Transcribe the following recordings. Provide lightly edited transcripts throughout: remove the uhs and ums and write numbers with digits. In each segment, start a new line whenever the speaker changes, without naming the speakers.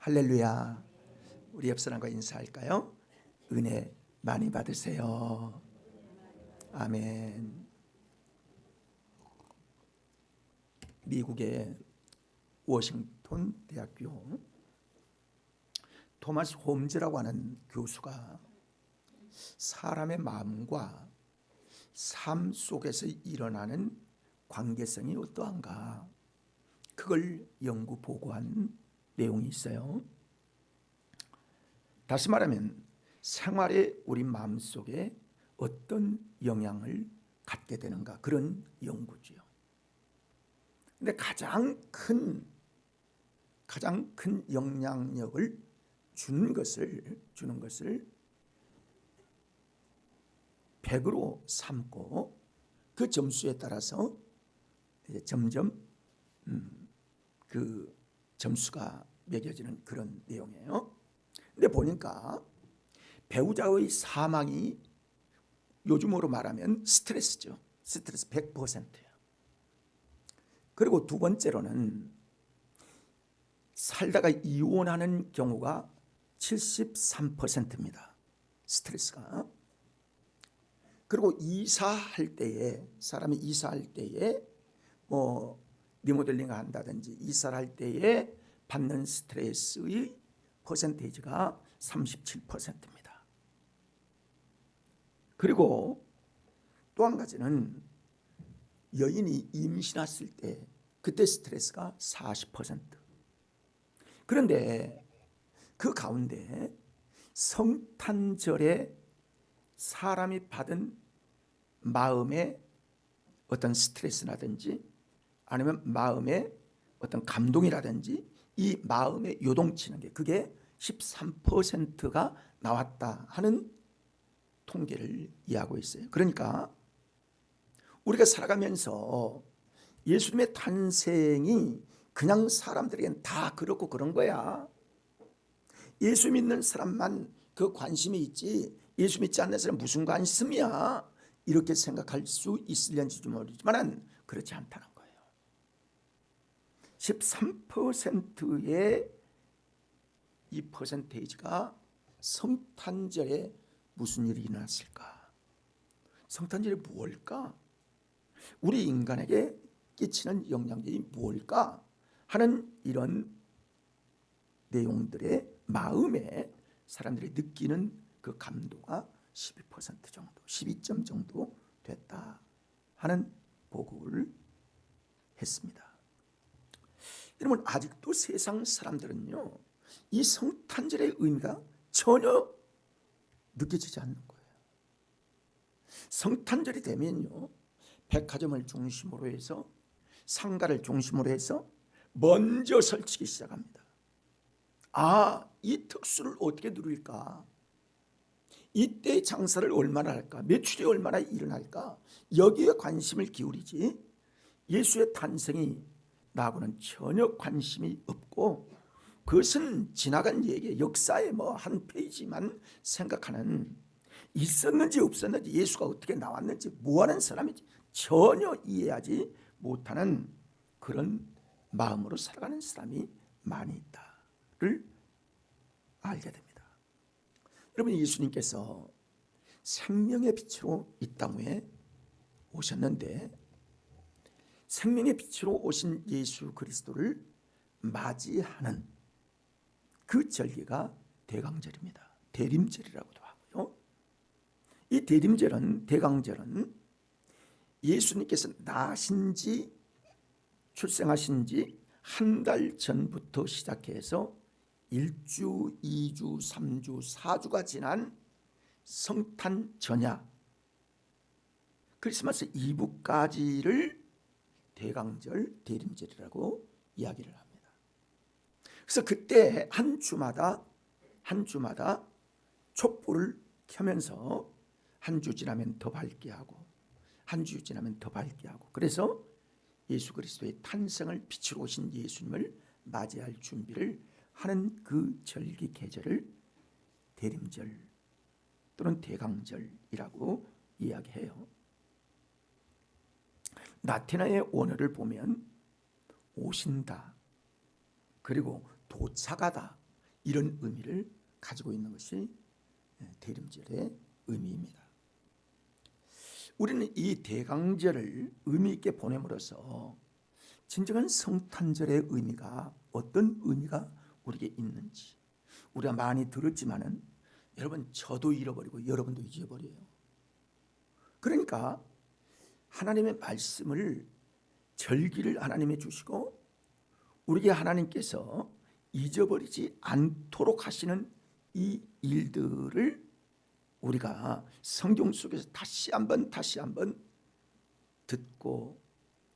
할렐루야. 우리 옆 사람과 인사할까요? 은혜 많이 받으세요. 아멘. 미국의 워싱턴 대학교 토마스 홈즈라고 하는 교수가 사람의 마음과 삶 속에서 일어나는 관계성이 어떠한가, 그걸 연구 보고한 내용이 있어요. 다시 말하면 생활에 우리 마음속에 어떤 영향을 갖게 되는가, 그런 연구죠. 근데 가장 큰 영향력을 주는 것을 100으로 삼고 그 점수에 따라서 이제 점점 그 점수가 매겨지는 그런 내용이에요. 근데 보니까 배우자의 사망이 요즘으로 말하면 스트레스죠. 스트레스 100%예요. 그리고 두 번째로는 살다가 이혼하는 경우가 73%입니다. 스트레스가. 그리고 이사할 때에, 사람이 이사할 때에 리모델링을 한다든지 이사를 할 때에 받는 스트레스의 퍼센테이지가 37%입니다. 그리고 또 한 가지는 여인이 임신했을 때 그때 스트레스가 40%. 그런데 그 가운데 성탄절에 사람이 받은 마음의 어떤 스트레스라든지 아니면 마음의 어떤 감동이라든지 이 마음에 요동치는 게 그게 13%가 나왔다 하는 통계를 이해하고 있어요. 그러니까 우리가 살아가면서 예수님의 탄생이 그냥 사람들에겐 다 그렇고 그런 거야. 예수 믿는 사람만 그 관심이 있지 예수 믿지 않는 사람 무슨 관심이야, 이렇게 생각할 수 있을는지 모르지만 그렇지 않다는 거예요. 13%의 이 퍼센테이지가 성탄절에 무슨 일이 일어났을까? 성탄절이 무엇일까? 우리 인간에게 끼치는 영향력이 무엇일까? 하는 이런 내용들의 마음에 사람들이 느끼는 그 감도가 12% 정도, 12점 정도 됐다 하는 보고를 했습니다. 여러분, 아직도 세상 사람들은요, 이 성탄절의 의미가 전혀 느껴지지 않는 거예요. 성탄절이 되면요, 백화점을 중심으로 해서 상가를 중심으로 해서 먼저 설치기 시작합니다. 이 특수를 어떻게 누릴까? 이때 장사를 얼마나 할까? 매출이 얼마나 일어날까? 여기에 관심을 기울이지 예수의 탄생이 나하고는 전혀 관심이 없고 그것은 지나간 얘기, 역사의 한 페이지만 생각하는, 있었는지 없었는지 예수가 어떻게 나왔는지 뭐하는 사람인지 전혀 이해하지 못하는 그런 마음으로 살아가는 사람이 많이 있다를 알게 됩니다. 여러분, 예수님께서 생명의 빛으로 이 땅에 오셨는데 생명의 빛으로 오신 예수 그리스도를 맞이하는 그 절기가 대강절입니다. 대림절이라고도 하고요. 이 대강절은 예수님께서 나신 지, 출생하신 지 한 달 전부터 시작해서 1주, 2주, 3주, 4주가 지난 성탄 전야, 크리스마스 이브까지를 대강절, 대림절이라고 이야기를 합니다. 그래서 그때 한 주마다 촛불을 켜면서 한 주 지나면 더 밝게 하고 한 주 지나면 더 밝게 하고, 그래서 예수 그리스도의 탄생을 빛으로 오신 예수님을 맞이할 준비를 하는 그 절기 계절을 대림절 또는 대강절이라고 이야기해요. 라틴어의 원어를 보면 오신다, 그리고 도착하다, 이런 의미를 가지고 있는 것이 대림절의 의미입니다. 우리는 이 대강절을 의미 있게 보냄으로써 진정한 성탄절의 의미가 어떤 의미가 우리에게 있는지 우리가 많이 들었지만은 여러분 저도 잃어버리고 여러분도 잊어버려요. 그러니까 하나님의 말씀을 절기를 하나님이 주시고 우리에게 하나님께서 잊어버리지 않도록 하시는 이 일들을 우리가 성경 속에서 다시 한번 듣고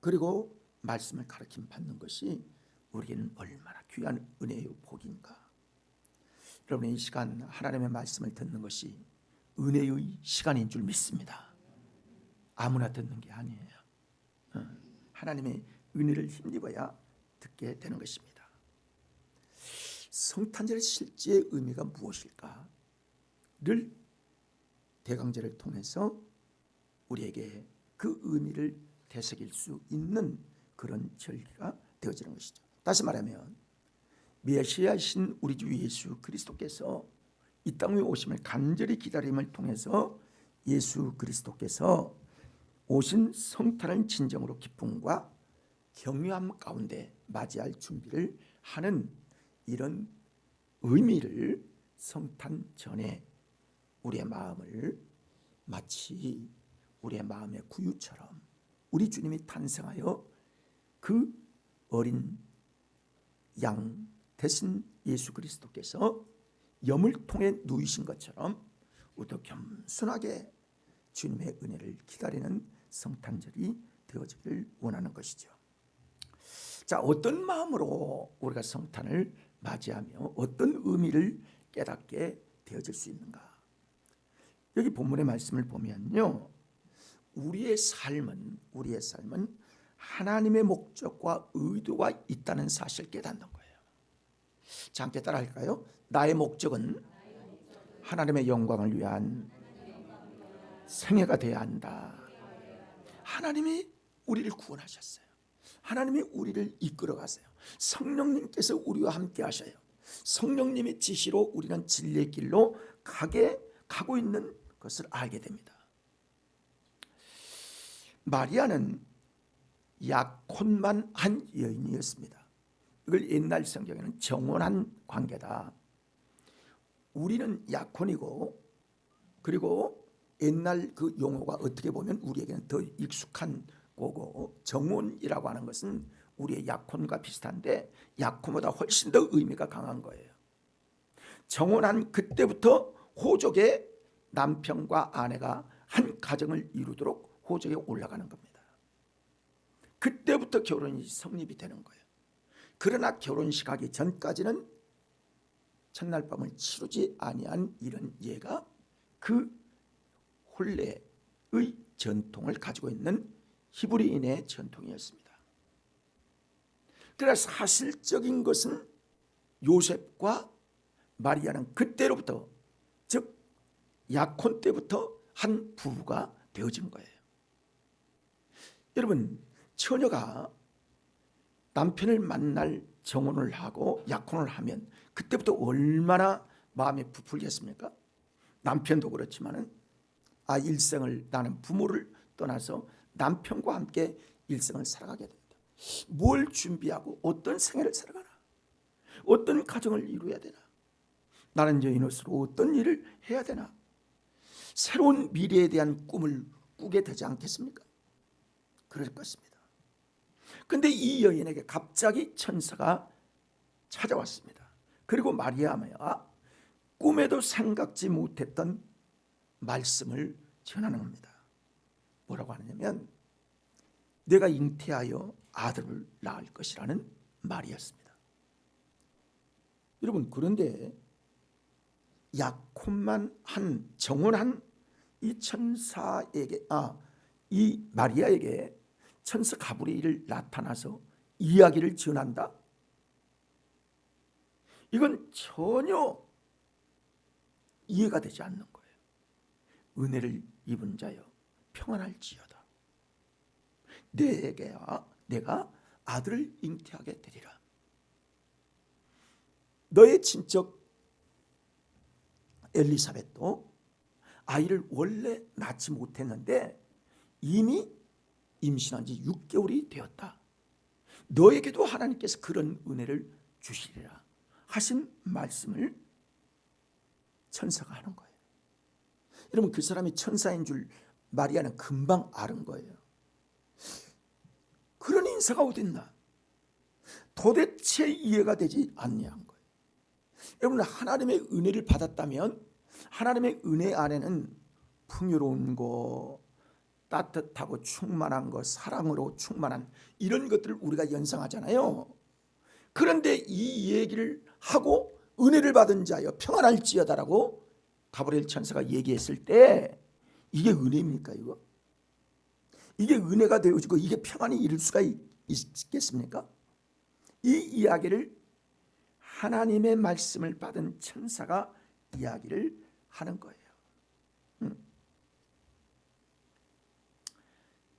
그리고 말씀을 가르침 받는 것이 우리에게는 얼마나 귀한 은혜요 복인가. 여러분 이 시간 하나님의 말씀을 듣는 것이 은혜의 시간인 줄 믿습니다. 아무나 듣는 게 아니에요. 하나님의 은혜를 힘입어야 듣게 되는 것입니다. 성탄절의 실제 의미가 무엇일까를 대강절을 통해서 우리에게 그 의미를 되새길 수 있는 그런 절기가 되어지는 것이죠. 다시 말하면 메시아이신 우리 주 예수 그리스도께서 이 땅에 오심을 간절히 기다림을 통해서 예수 그리스도께서 오신 성탄을 진정으로 기쁨과 경외함 가운데 맞이할 준비를 하는 이런 의미를 성탄 전에 우리의 마음을 마치 우리의 마음의 구유처럼 우리 주님이 탄생하여 그 어린 양 대신 예수 그리스도께서 염을통에 누이신 것처럼 우리도 겸손하게 주님의 은혜를 기다리는 성탄절이 되어지기를 원하는 것이죠. 자, 어떤 마음으로 우리가 성탄을 맞이하며 어떤 의미를 깨닫게 되어질 수 있는가? 여기 본문의 말씀을 보면요, 우리의 삶은 하나님의 목적과 의도가 있다는 사실을 깨닫는 거예요. 자, 함께 따라 할까요? 나의 목적은 하나님의 영광을 위한 생애가 되어야 한다. 하나님이 우리를 구원하셨어요. 하나님이 우리를 이끌어 가세요. 성령님께서 우리와 함께 하셔요. 성령님의 지시로 우리는 진리의 길로 가고 있는 것을 알게 됩니다. 마리아는 약혼만 한 여인이었습니다. 이걸 옛날 성경에는 정혼한 관계다. 우리는 약혼이고 그리고 옛날 그 용어가 어떻게 보면 우리에게는 더 익숙한 거고 정혼이라고 하는 것은 우리의 약혼과 비슷한데 약혼보다 훨씬 더 의미가 강한 거예요. 정혼한 그때부터 호족의 남편과 아내가 한 가정을 이루도록 호족에 올라가는 겁니다. 그때부터 결혼이 성립이 되는 거예요. 그러나 결혼식 하기 전까지는 첫날 밤을 치르지 아니한 이런 예가 그 혼례의 전통을 가지고 있는 히브리인의 전통이었습니다. 그러나 사실적인 것은 요셉과 마리아는 그때로부터 즉 약혼 때부터 한 부부가 되어진 거예요. 여러분, 처녀가 남편을 만날 정혼을 하고 약혼을 하면 그때부터 얼마나 마음이 부풀겠습니까? 남편도 그렇지만은 일생을 나는 부모를 떠나서 남편과 함께 일생을 살아가게 됩니다. 뭘 준비하고 어떤 생애를 살아가나? 어떤 가정을 이루어야 되나? 나는 여인으로서 어떤 일을 해야 되나? 새로운 미래에 대한 꿈을 꾸게 되지 않겠습니까? 그럴 것입니다. 그런데 이 여인에게 갑자기 천사가 찾아왔습니다. 그리고 마리아가 꿈에도 생각지 못했던 말씀을 전하는 겁니다. 뭐라고 하느냐면 내가 잉태하여 아들을 낳을 것이라는 말이었습니다. 여러분, 그런데 약혼만 한 정혼한 이 천사에게 이 마리아에게 천사 가브리엘이 나타나서 이야기를 전한다? 이건 전혀 이해가 되지 않는 거예요. 은혜를 입은 자여 평안할지어다. 내가 아들을 잉태하게 되리라. 너의 친척 엘리사벳도 아이를 원래 낳지 못했는데 이미 임신한 지 6개월이 되었다. 너에게도 하나님께서 그런 은혜를 주시리라 하신 말씀을 천사가 하는 거예요. 여러분, 그 사람이 천사인 줄 마리아는 금방 아는 거예요. 그런 인사가 어딨나? 도대체 이해가 되지 않냐는 거예요. 여러분, 하나님의 은혜를 받았다면 하나님의 은혜 안에는 풍요로운 거, 따뜻하고 충만한 거, 사랑으로 충만한 이런 것들을 우리가 연상하잖아요. 그런데 이 얘기를 하고 은혜를 받은 자여 평안할지어다라고 가브리엘 천사가 얘기했을 때 이게 은혜입니까? 이게 은혜가 되어지고 이게 평안이 이룰 수가 있겠습니까? 이 이야기를 하나님의 말씀을 받은 천사가 이야기를 하는 거예요.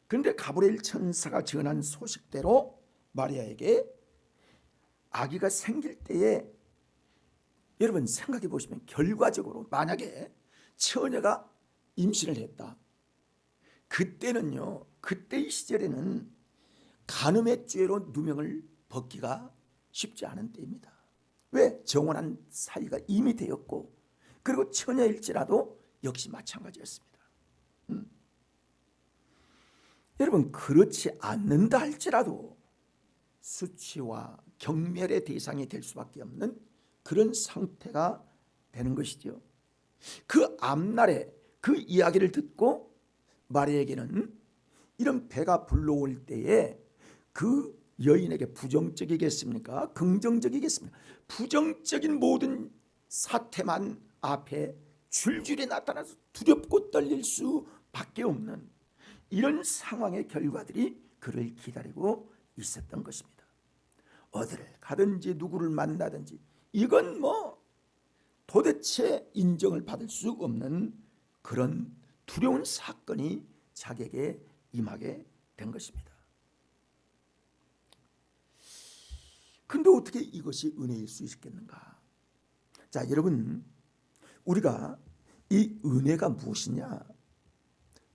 그런데 가브리엘 천사가 전한 소식대로 마리아에게 아기가 생길 때에 여러분 생각해 보시면 결과적으로 만약에 처녀가 임신을 했다. 그때는요, 그때의 시절에는 간음의 죄로 누명을 벗기가 쉽지 않은 때입니다. 왜? 정혼한 사이가 이미 되었고 그리고 처녀일지라도 역시 마찬가지였습니다. 여러분, 그렇지 않는다 할지라도 수치와 경멸의 대상이 될 수밖에 없는 그런 상태가 되는 것이죠. 그 앞날에 그 이야기를 듣고 마리아에게는 이런 배가 불러올 때에 그 여인에게 부정적이겠습니까? 긍정적이겠습니까? 부정적인 모든 사태만 앞에 줄줄이 나타나서 두렵고 떨릴 수밖에 없는 이런 상황의 결과들이 그를 기다리고 있었던 것입니다. 어디를 가든지 누구를 만나든지 이건 도대체 인정을 받을 수 없는 그런 두려운 사건이 자기에게 임하게 된 것입니다. 근데 어떻게 이것이 은혜일 수 있겠는가? 자, 여러분, 우리가 이 은혜가 무엇이냐?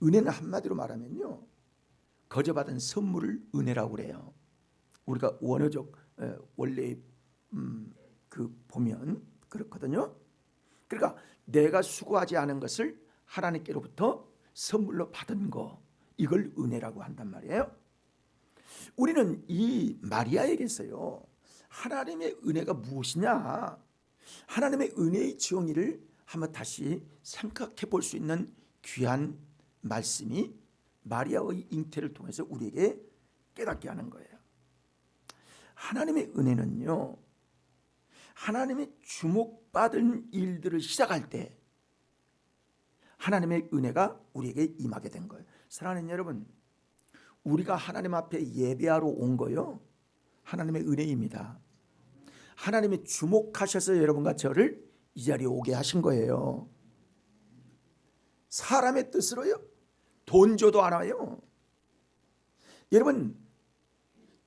은혜는 한마디로 말하면요, 거저받은 선물을 은혜라고 그래요. 우리가 원어적 원래 보면 그렇거든요. 그러니까 내가 수고하지 않은 것을 하나님께로부터 선물로 받은 거, 이걸 은혜라고 한단 말이에요. 우리는 이 마리아에게서요, 하나님의 은혜가 무엇이냐, 하나님의 은혜의 정의를 한번 다시 생각해 볼 수 있는 귀한 말씀이 마리아의 잉태를 통해서 우리에게 깨닫게 하는 거예요. 하나님의 은혜는요, 하나님의 주목받은 일들을 시작할 때 하나님의 은혜가 우리에게 임하게 된 거예요. 사랑하는 여러분, 우리가 하나님 앞에 예배하러 온 거요, 하나님의 은혜입니다. 하나님이 주목하셔서 여러분과 저를 이 자리에 오게 하신 거예요. 사람의 뜻으로요, 돈 줘도 안 와요. 여러분,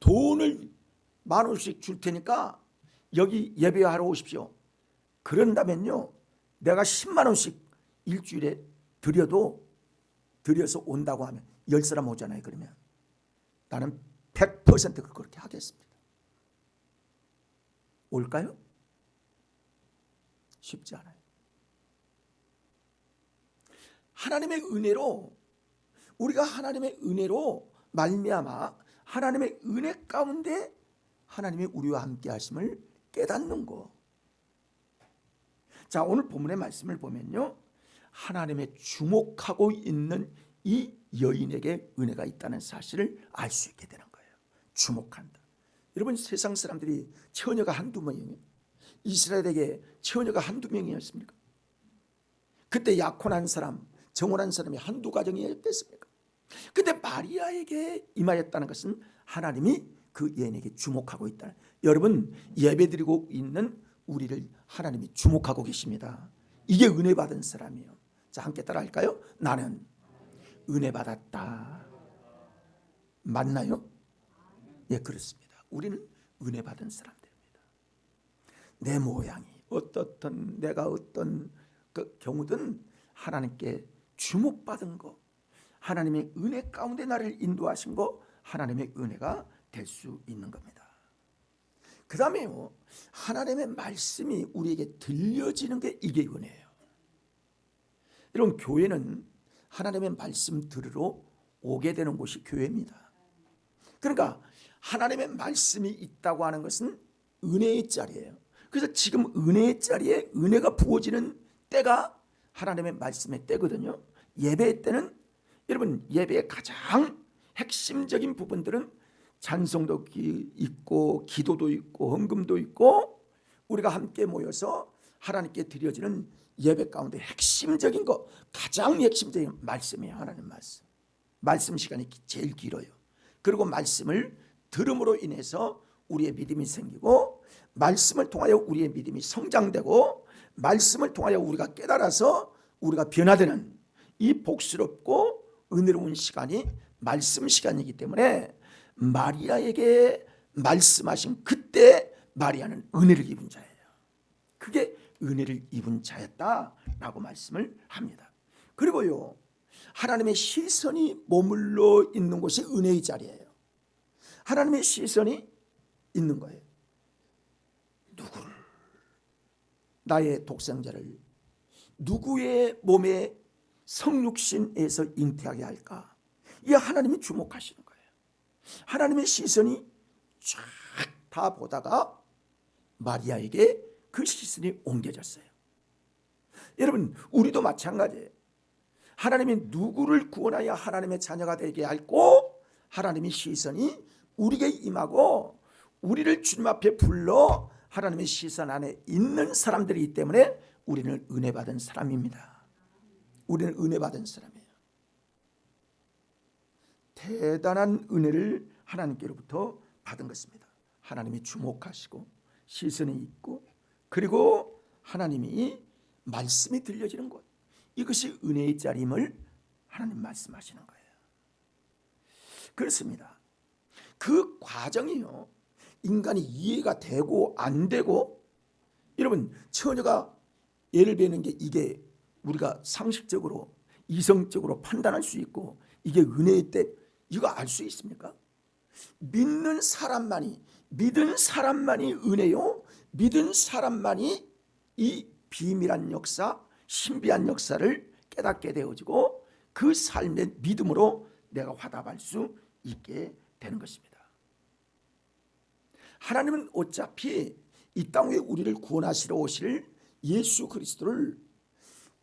돈을 10,000원씩 줄 테니까 여기 예배하러 오십시오. 그런다면요, 내가 10만 원씩 일주일에 드려서 온다고 하면 10사람 오잖아요. 그러면 나는 100% 그렇게 하겠습니다. 올까요? 쉽지 않아요. 하나님의 은혜로, 우리가 하나님의 은혜로 말미암아 하나님의 은혜 가운데 하나님의 우리와 함께 하심을 깨닫는 거. 자, 오늘 본문의 말씀을 보면요, 하나님의 주목하고 있는 이 여인에게 은혜가 있다는 사실을 알 수 있게 되는 거예요. 주목한다. 여러분, 세상 사람들이 처녀가 한두 명이에요. 이스라엘에게 처녀가 한두 명이었습니까? 그때 약혼한 사람, 정혼한 사람이 한두 가정이었겠습니까? 근데 마리아에게 임하였다는 것은 하나님이 그 여인에게 주목하고 있다. 여러분, 예배드리고 있는 우리를 하나님이 주목하고 계십니다. 이게 은혜 받은 사람이에요. 자, 함께 따라 할까요? 나는 은혜 받았다. 맞나요? 예, 그렇습니다. 우리는 은혜 받은 사람들입니다. 내 모양이 어떻든 내가 어떤 그 경우든 하나님께 주목받은 거, 하나님의 은혜 가운데 나를 인도하신 거, 하나님의 은혜가 될 수 있는 겁니다. 그 다음에요, 하나님의 말씀이 우리에게 들려지는 게 이게 은혜예요. 여러분, 교회는 하나님의 말씀 들으러 오게 되는 곳이 교회입니다. 그러니까 하나님의 말씀이 있다고 하는 것은 은혜의 자리예요. 그래서 지금 은혜의 자리에 은혜가 부어지는 때가 하나님의 말씀의 때거든요. 예배의 때는 여러분, 예배의 가장 핵심적인 부분들은 찬송도 있고 기도도 있고 헌금도 있고 우리가 함께 모여서 하나님께 드려지는 예배 가운데 핵심적인 거, 가장 핵심적인 말씀이에요. 하나님 말씀 시간이 제일 길어요. 그리고 말씀을 들음으로 인해서 우리의 믿음이 생기고, 말씀을 통하여 우리의 믿음이 성장되고, 말씀을 통하여 우리가 깨달아서 우리가 변화되는 이 복스럽고 은혜로운 시간이 말씀 시간이기 때문에 마리아에게 말씀하신 그때 마리아는 은혜를 입은 자예요. 그게 은혜를 입은 자였다라고 말씀을 합니다. 그리고요, 하나님의 시선이 머물러 있는 곳이 은혜의 자리예요. 하나님의 시선이 있는 거예요. 누구를, 나의 독생자를 누구의 몸에 성육신에서 잉태하게 할까? 이 하나님이 주목하시는 거예요. 하나님의 시선이 쫙 다 보다가 마리아에게 그 시선이 옮겨졌어요. 여러분, 우리도 마찬가지예요. 하나님이 누구를 구원하여 하나님의 자녀가 되게 할고, 하나님의 시선이 우리에게 임하고 우리를 주님 앞에 불러 하나님의 시선 안에 있는 사람들이기 때문에 우리는 은혜 받은 사람입니다. 우리는 은혜 받은 사람이에요. 대단한 은혜를 하나님께로부터 받은 것입니다. 하나님이 주목하시고 시선이 있고, 그리고 하나님이 말씀이 들려지는 곳, 이것이 은혜의 자리임을 하나님 말씀하시는 거예요. 그렇습니다. 그 과정이요, 인간이 이해가 되고 안 되고, 여러분, 처녀가 예를 베는 게 이게 우리가 상식적으로 이성적으로 판단할 수 있고 이게 은혜의 때, 이거 알 수 있습니까? 믿는 사람만이 은혜요, 믿은 사람만이 이 비밀한 역사, 신비한 역사를 깨닫게 되어지고 그 삶의 믿음으로 내가 화답할 수 있게 되는 것입니다. 하나님은 어차피 이 땅 위에 우리를 구원하시러 오실 예수 그리스도를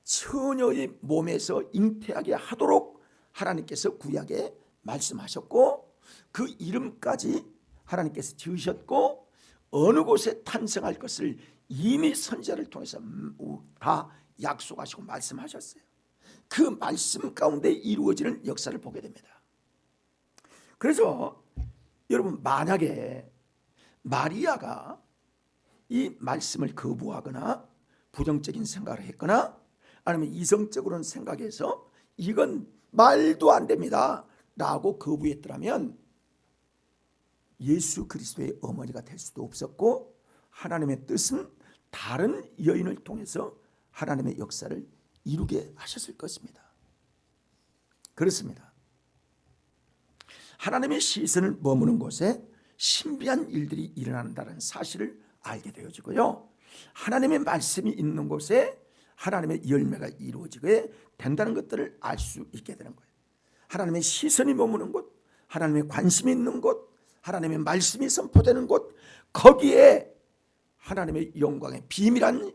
처녀의 몸에서 잉태하게 하도록 하나님께서 구약에 말씀하셨고, 그 이름까지 하나님께서 지으셨고, 어느 곳에 탄생할 것을 이미 선지자를 통해서 다 약속하시고 말씀하셨어요. 그 말씀 가운데 이루어지는 역사를 보게 됩니다. 그래서 여러분, 만약에 마리아가 이 말씀을 거부하거나 부정적인 생각을 했거나 아니면 이성적으로는 생각해서 이건 말도 안 됩니다 라고 거부했더라면 예수 그리스도의 어머니가 될 수도 없었고, 하나님의 뜻은 다른 여인을 통해서 하나님의 역사를 이루게 하셨을 것입니다. 그렇습니다. 하나님의 시선을 머무는 곳에 신비한 일들이 일어난다는 사실을 알게 되어지고요, 하나님의 말씀이 있는 곳에 하나님의 열매가 이루어지게 된다는 것들을 알 수 있게 되는 거예요. 하나님의 시선이 머무는 곳, 하나님의 관심이 있는 곳, 하나님의 말씀이 선포되는 곳, 거기에 하나님의 영광의 비밀한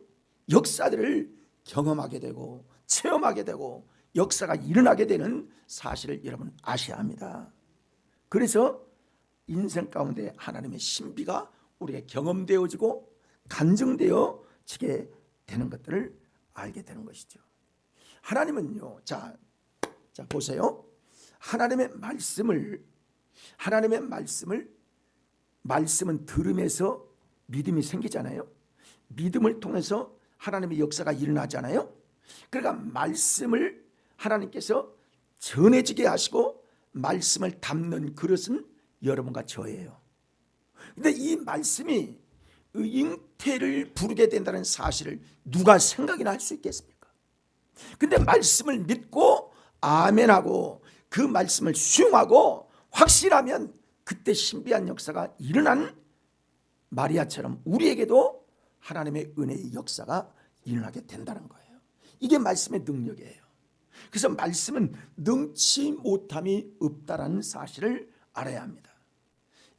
역사들을 경험하게 되고 체험하게 되고 역사가 일어나게 되는 사실을 여러분 아셔야 합니다. 그래서 인생 가운데 하나님의 신비가 우리에게 경험되어지고 간증되어지게 되는 것들을 알게 되는 것이죠. 하나님은요, 자 보세요. 하나님의 말씀은 들음에서 믿음이 생기잖아요. 믿음을 통해서 하나님의 역사가 일어나잖아요. 그러니까 말씀을 하나님께서 전해지게 하시고 말씀을 담는 그릇은 여러분과 저예요. 근데 이 말씀이 잉태를 부르게 된다는 사실을 누가 생각이나 할 수 있겠습니까? 근데 말씀을 믿고 아멘하고 그 말씀을 수용하고 확신하면 그때 신비한 역사가 일어난 마리아처럼 우리에게도 하나님의 은혜의 역사가 일어나게 된다는 거예요. 이게 말씀의 능력이에요. 그래서 말씀은 능치 못함이 없다라는 사실을 알아야 합니다.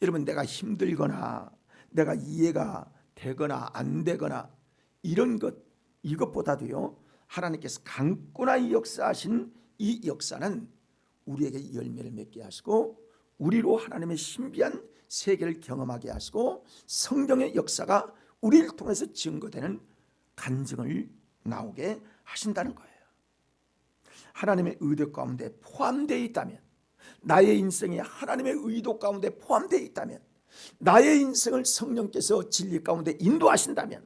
여러분, 내가 힘들거나 내가 이해가 되거나 안 되거나 이런 것, 이것보다도요, 하나님께서 강권하게 역사하신 이 역사는 우리에게 열매를 맺게 하시고 우리로 하나님의 신비한 세계를 경험하게 하시고 성령의 역사가 우리를 통해서 증거되는 간증을 나오게 하신다는 거예요. 하나님의 의도 가운데 포함되어 있다면, 나의 인생이 하나님의 의도 가운데 포함되어 있다면, 나의 인생을 성령께서 진리 가운데 인도하신다면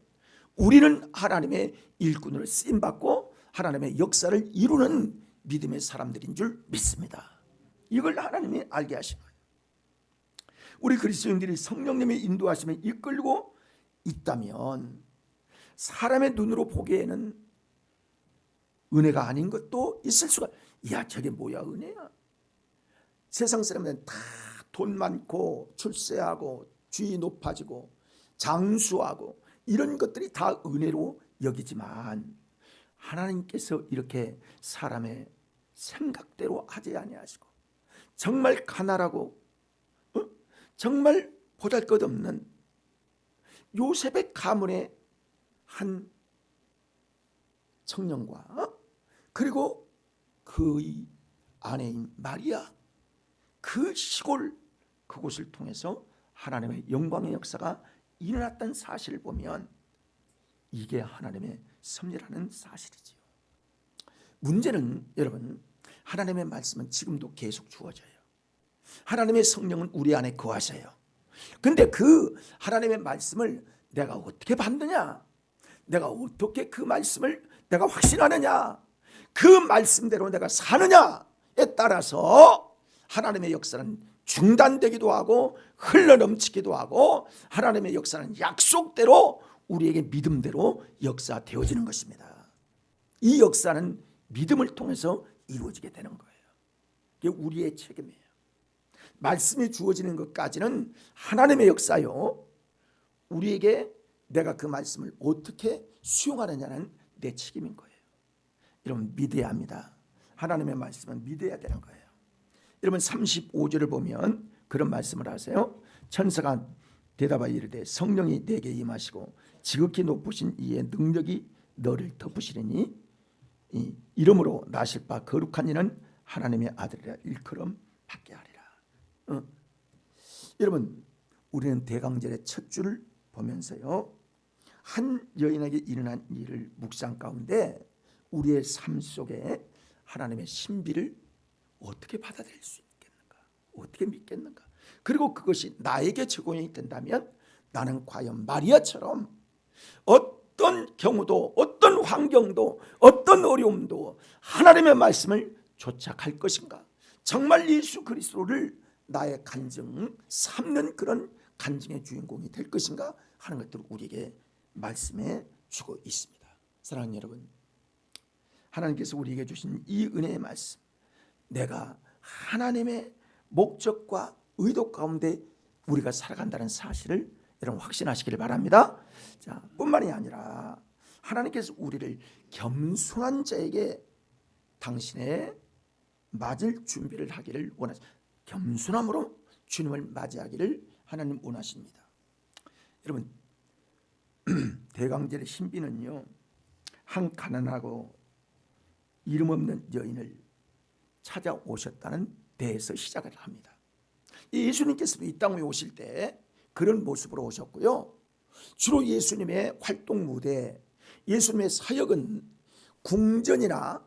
우리는 하나님의 일꾼으로 쓰임받고 하나님의 역사를 이루는 믿음의 사람들인 줄 믿습니다. 이걸 하나님이 알게 하신 거예요. 우리 그리스도인들이 성령님의 인도하심에 이끌고 있다면 사람의 눈으로 보기에는 은혜가 아닌 것도 있을 수가. 야, 저게 뭐야 은혜야. 세상 사람들은 다 돈 많고 출세하고 지위 높아지고 장수하고 이런 것들이 다 은혜로 여기지만 하나님께서 이렇게 사람의 생각대로 하지 아니하시고 정말 가난하고 정말 보잘것없는 요셉의 가문의 한 청년과 그리고 그의 아내인 마리아, 그 시골 그곳을 통해서 하나님의 영광의 역사가 일어났던 사실을 보면 이게 하나님의 섭리라는 사실이지요. 문제는 여러분, 하나님의 말씀은 지금도 계속 주어져요. 하나님의 성령은 우리 안에 거하셔요. 근데 그 하나님의 말씀을 내가 어떻게 받느냐, 내가 어떻게 그 말씀을 내가 확신하느냐, 그 말씀대로 내가 사느냐에 따라서 하나님의 역사는 중단되기도 하고 흘러넘치기도 하고 하나님의 역사는 약속대로 우리에게 믿음대로 역사되어지는 것입니다. 이 역사는 믿음을 통해서 이루어지게 되는 거예요. 이게 우리의 책임이에요. 말씀이 주어지는 것까지는 하나님의 역사요, 우리에게 내가 그 말씀을 어떻게 수용하느냐는 내 책임인 거예요. 여러분, 믿어야 합니다. 하나님의 말씀은 믿어야 되는 거예요. 여러분, 35절을 보면 그런 말씀을 하세요. 천사가 대답하여 이르되 성령이 내게 임하시고 지극히 높으신 이의 능력이 너를 덮으시리니 이름으로 나실 바 거룩한 이는 하나님의 아들이라 일컬음 받게 하리라. 여러분, 우리는 대강절의 첫 줄을 보면서요, 한 여인에게 일어난 일을 묵상 가운데 우리의 삶 속에 하나님의 신비를 어떻게 받아들일 수 있겠는가, 어떻게 믿겠는가, 그리고 그것이 나에게 적용이 된다면 나는 과연 마리아처럼 어떤 경우도 어떤 환경도 어떤 어려움도 하나님의 말씀을 쫓아갈 것인가, 정말 예수 그리스도를 나의 간증 삼는 그런 간증의 주인공이 될 것인가 하는 것들을 우리에게 말씀해 주고 있습니다. 사랑하는 여러분, 하나님께서 우리에게 주신 이 은혜의 말씀, 내가 하나님의 목적과 의도 가운데 우리가 살아간다는 사실을 여러분 확신하시기를 바랍니다. 자, 뿐만이 아니라 하나님께서 우리를 겸손한 자에게 당신의 맞을 준비를 하기를 원하십니다. 겸손함으로 주님을 맞이하기를 하나님 원하십니다. 여러분, 대강절의 신비는요, 한 가난하고 이름 없는 여인을 찾아오셨다는 데에서 시작을 합니다. 예수님께서도 이 땅에 오실 때 그런 모습으로 오셨고요, 주로 예수님의 활동 무대, 예수님의 사역은 궁전이나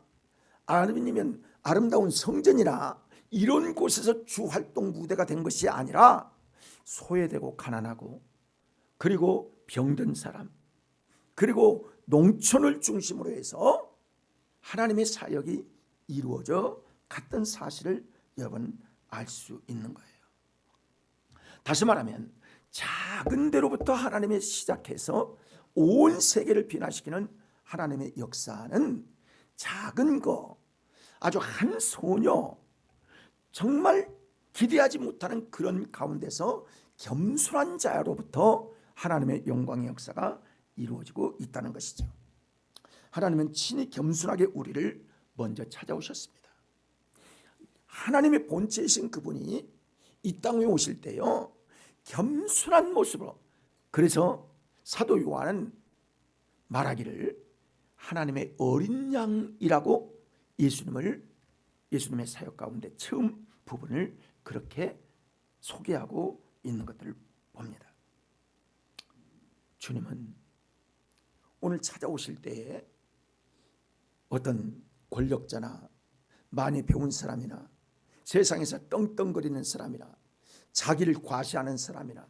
아니면 아름다운 성전이나 이런 곳에서 주 활동 무대가 된 것이 아니라 소외되고 가난하고 그리고 병든 사람, 그리고 농촌을 중심으로 해서 하나님의 사역이 이루어져 갔던 사실을 여러분 알 수 있는 거예요. 다시 말하면 작은 데로부터 하나님의 시작해서 온 세계를 변화시키는 하나님의 역사는 작은 거, 아주 한 소녀, 정말 기대하지 못하는 그런 가운데서 겸손한 자로부터 하나님의 영광의 역사가 이루어지고 있다는 것이죠. 하나님은 친히 겸손하게 우리를 먼저 찾아오셨습니다. 하나님의 본체이신 그분이 이 땅에 오실 때요, 겸손한 모습으로, 그래서 사도 요한은 말하기를 하나님의 어린 양이라고 예수님의 사역 가운데 처음 부분을 그렇게 소개하고 있는 것들을 봅니다. 주님은 오늘 찾아오실 때에 어떤 권력자나 많이 배운 사람이나 세상에서 떵떵거리는 사람이나 자기를 과시하는 사람이나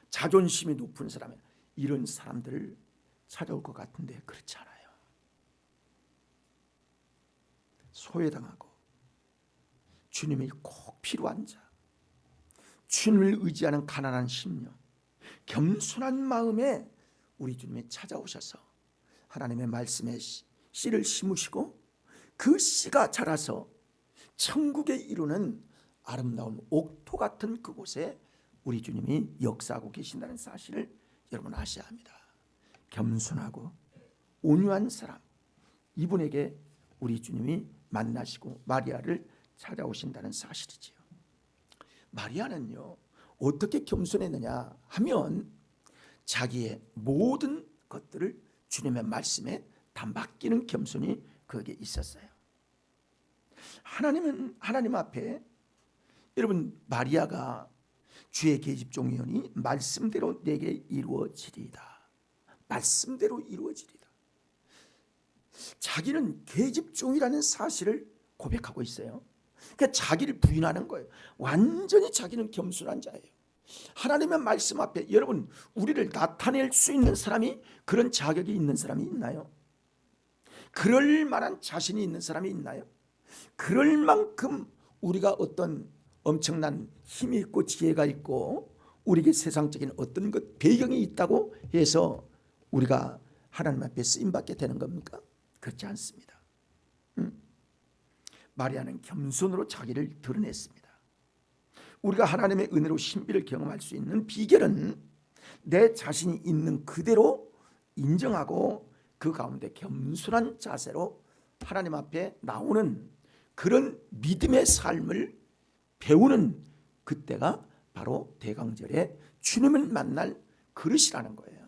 자존심이 높은 사람이나 이런 사람들을 찾아올 것 같은데 그렇지 않아요. 소외당하고 주님이 꼭 필요한 자, 주님을 의지하는 가난한 심령, 겸손한 마음에 우리 주님이 찾아오셔서 하나님의 말씀에 씨를 심으시고 그 씨가 자라서 천국에 이루는 아름다운 옥토 같은 그곳에 우리 주님이 역사하고 계신다는 사실을 여러분 아셔야 합니다. 겸손하고 온유한 사람, 이분에게 우리 주님이 만나시고 마리아를 찾아오신다는 사실이지요. 마리아는요, 어떻게 겸손했느냐 하면 자기의 모든 것들을 주님의 말씀에 다 맡기는 겸손이 그에게 있었어요. 하나님 앞에 여러분, 마리아가 주의 계집종이오니 말씀대로 내게 이루어지리이다. 말씀대로 이루어지리이다. 자기는 계집종이라는 사실을 고백하고 있어요. 그러니까 자기를 부인하는 거예요. 완전히 자기는 겸손한 자예요. 하나님의 말씀 앞에 여러분, 우리를 나타낼 수 있는 사람이, 그런 자격이 있는 사람이 있나요? 그럴 만한 자신이 있는 사람이 있나요? 그럴 만큼 우리가 어떤 엄청난 힘이 있고 지혜가 있고 우리에게 세상적인 어떤 것 배경이 있다고 해서 우리가 하나님 앞에 쓰임받게 되는 겁니까? 그렇지 않습니다. 마리아는 겸손으로 자기를 드러냈습니다. 우리가 하나님의 은혜로 신비를 경험할 수 있는 비결은 내 자신이 있는 그대로 인정하고 그 가운데 겸손한 자세로 하나님 앞에 나오는 그런 믿음의 삶을 배우는 그때가 바로 대강절에 주님을 만날 그릇이라는 거예요.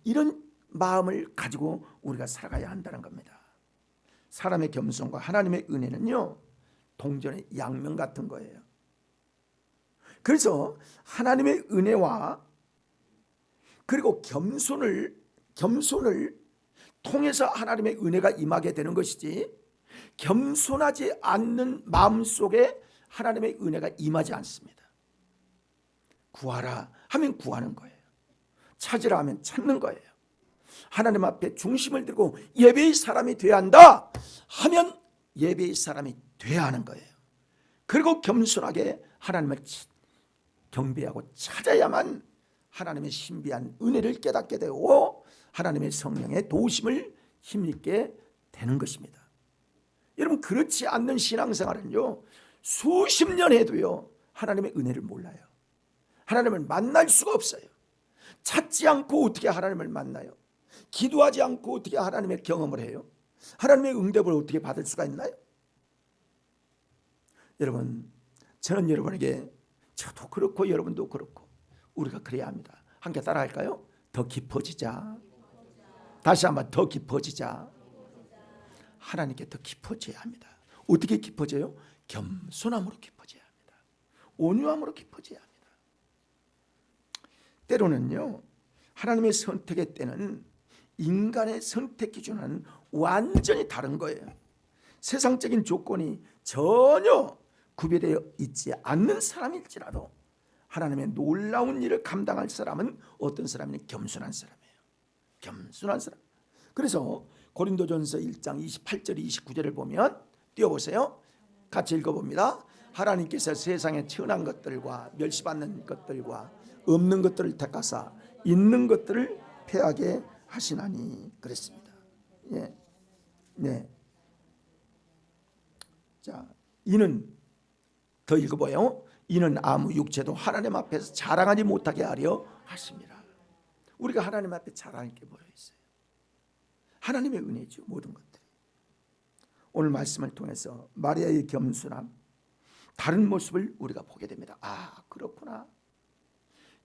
이런 마음을 가지고 우리가 살아가야 한다는 겁니다. 사람의 겸손과 하나님의 은혜는요, 동전의 양면 같은 거예요. 그래서 하나님의 은혜와 그리고 겸손을 통해서 하나님의 은혜가 임하게 되는 것이지, 겸손하지 않는 마음속에 하나님의 은혜가 임하지 않습니다. 구하라 하면 구하는 거예요. 찾으라 하면 찾는 거예요. 하나님 앞에 중심을 들고 예배의 사람이 되어야 한다 하면 예배의 사람이 되어야 하는 거예요. 그리고 겸손하게 하나님을 경배하고 찾아야만 하나님의 신비한 은혜를 깨닫게 되고 하나님의 성령의 도우심을 힘있게 되는 것입니다. 여러분, 그렇지 않는 신앙생활은요, 수십 년 해도요 하나님의 은혜를 몰라요. 하나님을 만날 수가 없어요. 찾지 않고 어떻게 하나님을 만나요? 기도하지 않고 어떻게 하나님의 경험을 해요? 하나님의 응답을 어떻게 받을 수가 있나요? 여러분, 저는 여러분에게, 저도 그렇고 여러분도 그렇고 우리가 그래야 합니다. 함께 따라할까요? 더 깊어지자. 다시 한번 더 깊어지자. 하나님께 더 깊어져야 합니다. 어떻게 깊어져요? 겸손함으로 깊어져야 합니다. 온유함으로 깊어져야 합니다. 때로는요, 하나님의 선택의 때는 인간의 선택 기준은 완전히 다른 거예요. 세상적인 조건이 전혀 구별되어 있지 않는 사람일지라도 하나님의 놀라운 일을 감당할 사람은 어떤 사람이냐? 겸손한 사람이에요. 겸손한 사람. 그래서 고린도전서 1장 28절 29절을 보면, 띄워보세요. 같이 읽어봅니다. 하나님께서 세상의 천한 것들과 멸시받는 것들과 없는 것들을 택하사 있는 것들을 패하게 하시나니 그랬습니다. 예, 네. 자, 이는 더 읽어봐요. 이는 아무 육체도 하나님 앞에서 자랑하지 못하게 하려 하십니다. 우리가 하나님 앞에 자랑할 게 뭐가 있어요? 하나님의 은혜죠, 모든 것들이. 오늘 말씀을 통해서 마리아의 겸손함, 다른 모습을 우리가 보게 됩니다. 아, 그렇구나.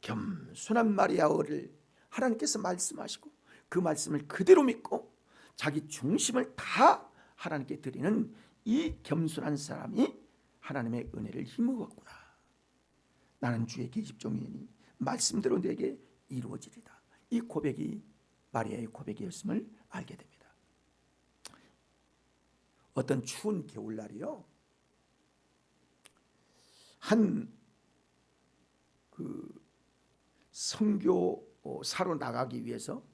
겸손한 마리아를 하나님께서 말씀하시고 그 말씀을 그대로 믿고 자기 중심을 다 하나님께 드리는 이 겸손한 사람이 하나님의 은혜를 힘입었구나. 나는 주의 계집종이니 말씀대로 내게 이루어지리다. 이 고백이 마리아의 고백이었음을 알게 됩니다. 어떤 추운 겨울날이요, 한 선교사로 나가기 위해서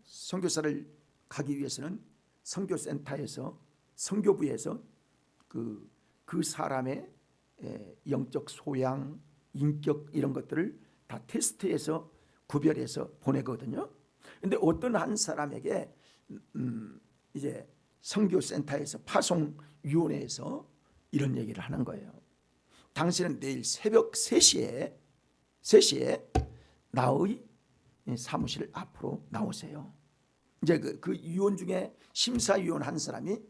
선교사를 가기 위해서는 선교센터에서 선교부에서 그 사람의 영적 소양, 인격 이런 것들을 다 테스트해서 구별해서 보내거든요. 근데 어떤 한 사람에게 이제 선교센터에서 파송위원회에서 이런 얘기를 하는 거예요. 당신은 내일 새벽 3시에 나의 사무실 앞으로 나오세요. 이제 그 위원 중에 심사위원 한 사람이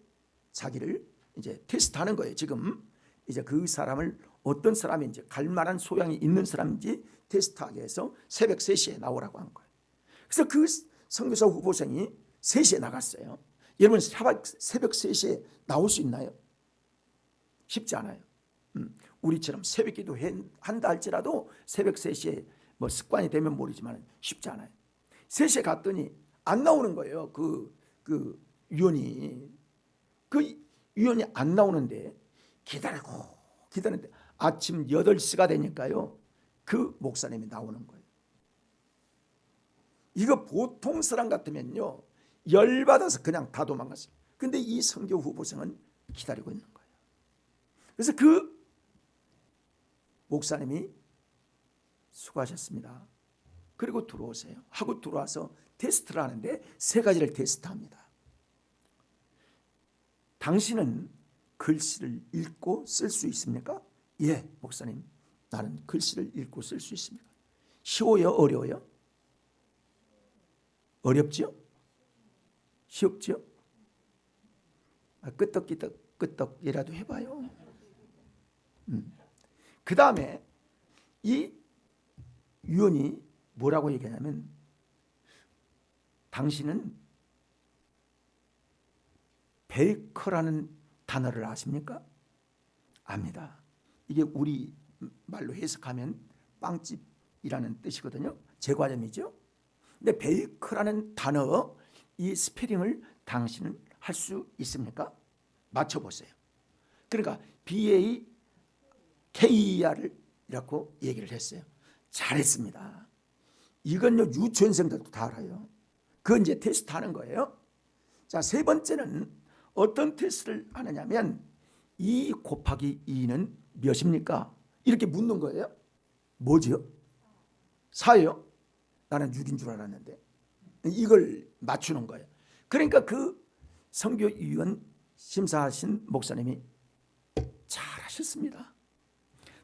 자기를 이제 테스트하는 거예요. 지금 이제 그 사람을 어떤 사람인지, 갈 만한 소양이 있는 사람인지 테스트하기 위해서 새벽 3시에 나오라고 한 거예요. 그래서 그 선교사 후보생이 3시에 나갔어요. 여러분, 새벽 3시에 나올 수 있나요? 쉽지 않아요. 우리처럼 새벽 기도 한다 할지라도 새벽 3시에 뭐 습관이 되면 모르지만 쉽지 않아요. 3시에 갔더니 안 나오는 거예요. 그 위원이 안 나오는데 기다리는데 아침 8시가 되니까요, 그 목사님이 나오는 거예요. 이거 보통 사람 같으면요 열받아서 그냥 다 도망갔어요. 근데 이 선교 후보생은 기다리고 있는 거예요. 그래서 그 목사님이 수고하셨습니다, 그리고 들어오세요 하고 들어와서 테스트를 하는데 3가지를 테스트합니다. 당신은 글씨를 읽고 쓸 수 있습니까? 예, 목사님, 나는 글씨를 읽고 쓸 수 있습니다. 쉬워요? 어려워요? 어렵죠? 쉽죠? 끄떡이라도 해봐요. 그 다음에 이 위원이 뭐라고 얘기하냐면, 당신은 베이커라는 단어를 아십니까? 압니다. 이게 우리 말로 해석하면 빵집이라는 뜻이거든요. 제과점이죠. 근데 베이커라는 단어, 이 스페링을 당신은 할 수 있습니까? 맞춰보세요. 그러니까 BAKER이라고 얘기를 했어요. 잘했습니다. 이건요 유치원생들도 다 알아요. 그건 이제 테스트하는 거예요. 자, 3번째는 어떤 테스트를 하느냐면 2 곱하기 2는 몇입니까? 이렇게 묻는 거예요. 뭐죠? 4예요? 나는 6인 줄 알았는데. 이걸 맞추는 거예요. 그러니까 그 선교위원 심사하신 목사님이 잘하셨습니다.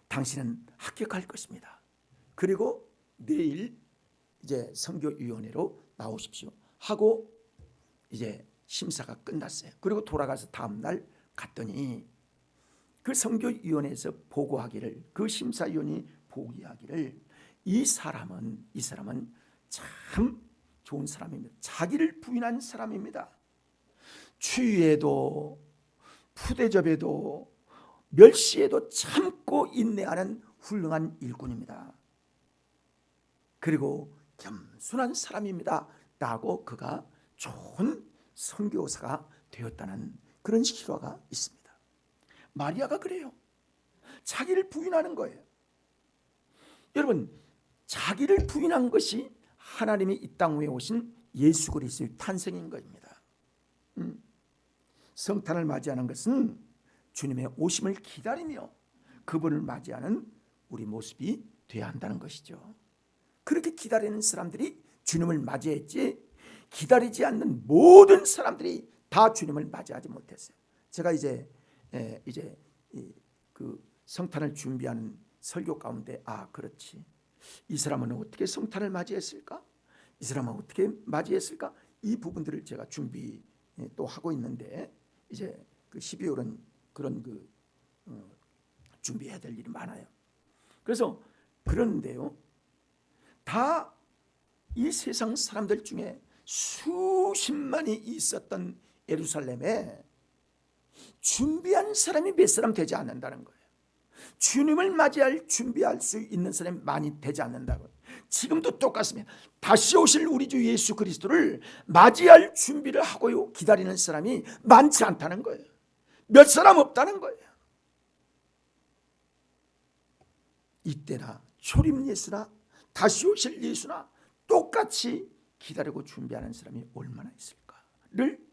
당신은 합격할 것입니다. 그리고 내일 이제 선교위원회로 나오십시오 하고 이제 심사가 끝났어요. 그리고 돌아가서 다음날 갔더니 그 선교위원회에서 보고하기를, 그 심사위원이 보고하기를, 이 사람은 참 좋은 사람입니다. 자기를 부인한 사람입니다. 추위에도 푸대접에도 멸시에도 참고 인내하는 훌륭한 일꾼입니다. 그리고 겸손한 사람입니다 라고 그가 좋은 선교사가 되었다는 그런 실화가 있습니다. 마리아가 그래요. 자기를 부인하는 거예요. 여러분, 자기를 부인한 것이 하나님이 이 땅 위에 오신 예수 그리스도의 탄생인 것입니다. 성탄을 맞이하는 것은 주님의 오심을 기다리며 그분을 맞이하는 우리 모습이 돼야 한다는 것이죠. 그렇게 기다리는 사람들이 주님을 맞이했지, 기다리지 않는 모든 사람들이 다 주님을 맞이하지 못했어요. 제가 이제 그 성탄을 준비하는 설교 가운데 그렇지, 이 사람은 어떻게 성탄을 맞이했을까? 이 사람은 어떻게 맞이했을까? 이 부분들을 제가 준비 또 하고 있는데, 이제 그 12월은 그런 준비해야 될 일이 많아요. 그래서 그런데요, 다 이 세상 사람들 중에 수십만이 있었던 예루살렘에 준비한 사람이 몇 사람 되지 않는다는 거예요. 주님을 맞이할 준비할 수 있는 사람이 많이 되지 않는다고요. 지금도 똑같습니다. 다시 오실 우리 주 예수 그리스도를 맞이할 준비를 하고요 기다리는 사람이 많지 않다는 거예요. 몇 사람 없다는 거예요. 이때나 초림 예수나 다시 오실 예수나 똑같이 기다리고 준비하는 사람이 얼마나 있을까를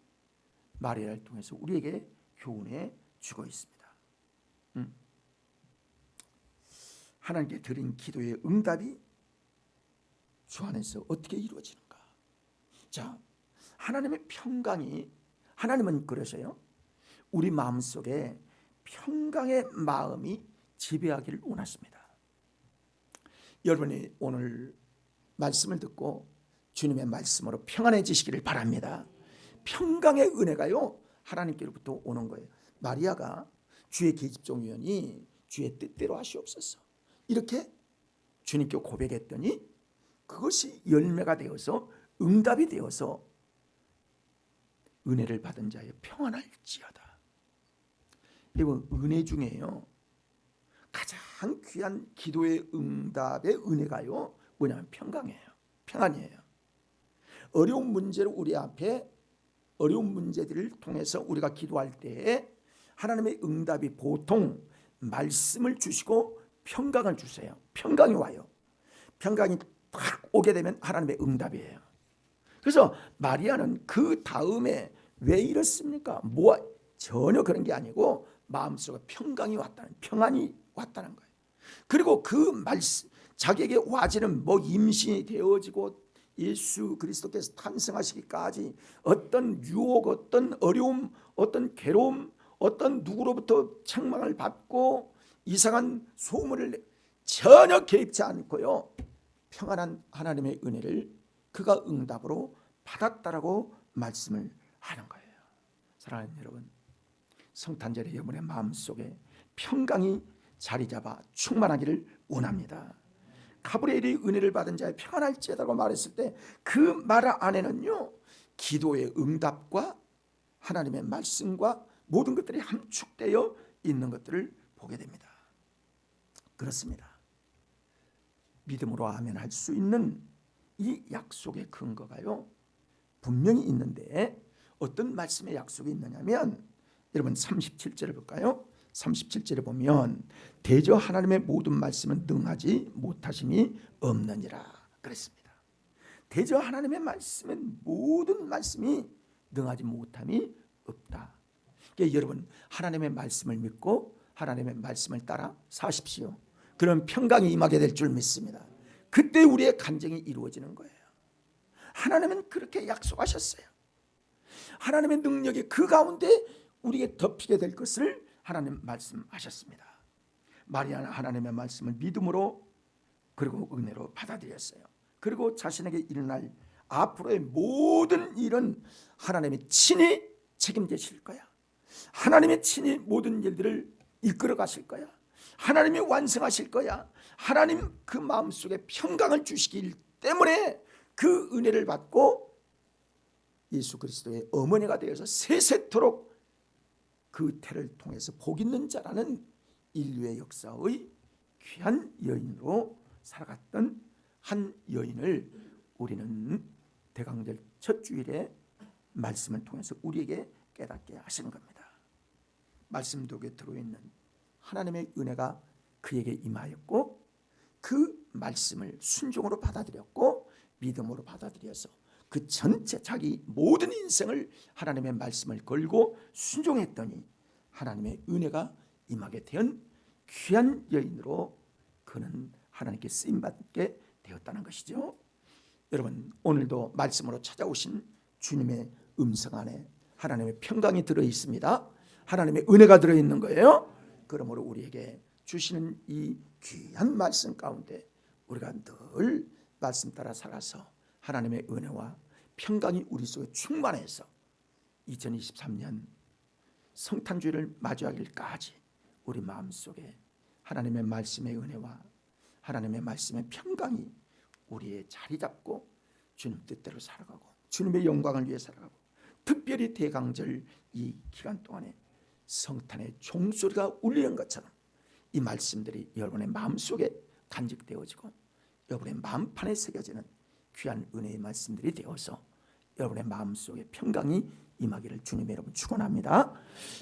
마리아를 통해서 우리에게 교훈해 주고 있습니다. 하나님께 드린 기도의 응답이 주 안에서 어떻게 이루어지는가? 자, 하나님의 평강이, 하나님은 그러셔요. 우리 마음속에 평강의 마음이 지배하기를 원하십니다. 여러분이 오늘 말씀을 듣고 주님의 말씀으로 평안해지시기를 바랍니다. 평강의 은혜가요 하나님께로부터 오는 거예요. 마리아가 주의 계집종이오니 주의 뜻대로 하시옵소서, 이렇게 주님께 고백했더니 그것이 열매가 되어서 응답이 되어서 은혜를 받은 자의 평안할지어다. 여러분, 은혜 중에요 가장 귀한 기도의 응답의 은혜가요 뭐냐면 평강이에요. 평안이에요. 어려운 문제를 우리 앞에, 어려운 문제들을 통해서 우리가 기도할 때에 하나님의 응답이 보통 말씀을 주시고 평강을 주세요. 평강이 와요. 평강이 딱 오게 되면 하나님의 응답이에요. 그래서 마리아는 그 다음에 왜 이렇습니까? 전혀 그런 게 아니고 마음속에 평강이 왔다는, 평안이 왔다는 거예요. 그리고 그 말씀, 자기에게 와지는 임신이 되어지고 예수 그리스도께서 탄생하시기까지 어떤 유혹, 어떤 어려움, 어떤 괴로움, 어떤 누구로부터 책망을 받고 이상한 소문을 전혀 개입지 않고요 평안한 하나님의 은혜를 그가 응답으로 받았다라고 말씀을 하는 거예요. 사랑하는 여러분, 성탄절에 여러분의 마음속에 평강이 자리 잡아 충만하기를 원합니다. 가브리엘이 은혜를 받은 자의 평안할지어다라고 말했을 때 그 말 안에는요 기도의 응답과 하나님의 말씀과 모든 것들이 함축되어 있는 것들을 보게 됩니다. 그렇습니다. 믿음으로 아멘 할 수 있는 이 약속의 근거가요 분명히 있는데, 어떤 말씀의 약속이 있느냐면 여러분 37절을 볼까요? 37절에 보면 대저 하나님의 모든 말씀은 능하지 못하심이 없느니라 그랬습니다. 대저 하나님의 말씀은 모든 말씀이 능하지 못함이 없다. 그러니까 여러분 하나님의 말씀을 믿고 하나님의 말씀을 따라 사십시오. 그럼 평강이 임하게 될 줄 믿습니다. 그때 우리의 간증이 이루어지는 거예요. 하나님은 그렇게 약속하셨어요. 하나님의 능력이 그 가운데 우리에게 덮이게 될 것을 하나님 말씀하셨습니다. 마리아는 하나님의 말씀을 믿음으로 그리고 은혜로 받아들였어요. 그리고 자신에게 일어날 앞으로의 모든 일은 하나님이 친히 책임지실 거야. 하나님이 친히 모든 일들을 이끌어 가실 거야. 하나님이 완성하실 거야. 하나님 그 마음속에 평강을 주시기 때문에 그 은혜를 받고 예수 그리스도의 어머니가 되어서 세세토록 그 태를 통해서 복 있는 자라는 인류의 역사의 귀한 여인으로 살아갔던 한 여인을 우리는 대강절 첫 주일에 말씀을 통해서 우리에게 깨닫게 하시는 겁니다. 말씀 속에 들어있는 하나님의 은혜가 그에게 임하였고 그 말씀을 순종으로 받아들였고 믿음으로 받아들여서 그 전체 자기 모든 인생을 하나님의 말씀을 걸고 순종했더니 하나님의 은혜가 임하게 된 귀한 여인으로 그는 하나님께 쓰임받게 되었다는 것이죠. 여러분, 오늘도 말씀으로 찾아오신 주님의 음성 안에 하나님의 평강이 들어있습니다. 하나님의 은혜가 들어있는 거예요. 그러므로 우리에게 주시는 이 귀한 말씀 가운데 우리가 늘 말씀 따라 살아서 하나님의 은혜와 평강이 우리 속에 충만해서 2023년 성탄주의를 맞이하기까지 우리 마음속에 하나님의 말씀의 은혜와 하나님의 말씀의 평강이 우리의 자리 잡고 주님 뜻대로 살아가고 주님의 영광을 위해 살아가고, 특별히 대강절 이 기간 동안에 성탄의 종소리가 울리는 것처럼 이 말씀들이 여러분의 마음속에 간직되어지고 여러분의 마음판에 새겨지는 귀한 은혜의 말씀들이 되어서 여러분의 마음속에 평강이 임하기를 주님의 이름으로 축원합니다.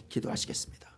기도하시겠습니다.